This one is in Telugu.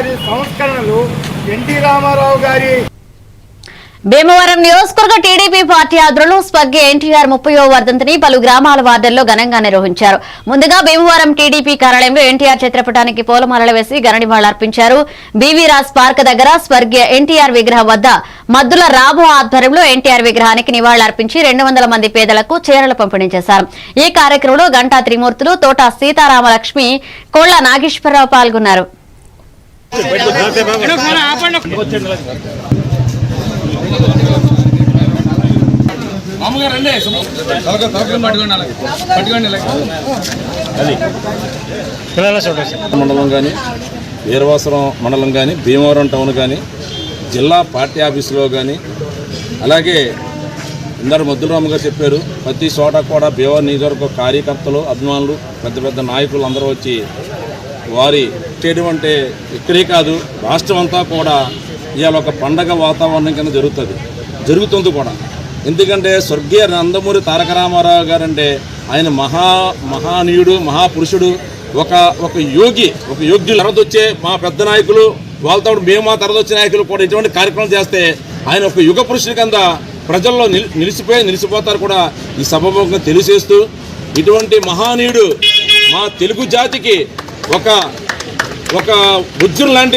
వారి సంస్కరణలు ఎన్టీ రామారావు గారి భీమవరం నియోజకవర్గ టీడీపీ పార్టీ ఆధ్వర్యంలో స్వర్గీయ ఎన్టీఆర్ 30వ వర్ధంతిని పలు గ్రామాల వార్డుల్లో ఘనంగా నిర్వహించారు. ముందుగా భీమవరం టీడీపీ కార్యాలయంలో ఎన్టీఆర్ చిత్రపటానికి పూలమాలలు వేసి ఘన నివాళులర్పించారు. బీవీ రాజ్ పార్క్ దగ్గర స్వర్గీయ ఎన్టీఆర్ విగ్రహం వద్ద మద్దుల రాబు ఆధ్వర్యంలో ఎన్టీఆర్ విగ్రహానికి నివాళులర్పించి 200 మంది పేదలకు చీరలు పంపిణీ చేశారు. ఈ కార్యక్రమంలో గంటా త్రిమూర్తులు, తోట సీతారామలక్ష్మి, కోళ్ల నాగేశ్వరరావు పాల్గొన్నారు. మండలం కానీ వీరవాసరం మండలం కానీ భీమవరం టౌన్ కానీ జిల్లా పార్టీ ఆఫీసులో కానీ అలాగే ఇందరు మద్దులరామ గారు చెప్పారు, ప్రతి చోట కూడా భీమవరం నియోజకవర్గ కార్యకర్తలు, అభిమానులు, పెద్ద పెద్ద నాయకులు అందరూ వచ్చి వారి చేయడం అంటే ఇక్కడే కాదు రాష్ట్రం అంతా కూడా ఇవాళ ఒక పండగ వాతావరణం కింద జరుగుతుంది కూడా. ఎందుకంటే స్వర్గీయ నందమూరి తారక రామారావు గారంటే ఆయన మహానీయుడు, మహాపురుషుడు, ఒక యోగ్యులు తర్వాత వచ్చే మా పెద్ద నాయకులు వాళ్ళతో మేము మా తర్వాత వచ్చే నాయకులు కూడా ఇటువంటి కార్యక్రమాలు చేస్తే ఆయన ఒక యుగ పురుషుడి కింద ప్రజల్లో నిలిచిపోతారు కూడా ఈ సభాముఖంగా తెలియజేస్తూ, ఇటువంటి మహానీయుడు మా తెలుగు జాతికి ఒక ఉజ్జులు లాంటి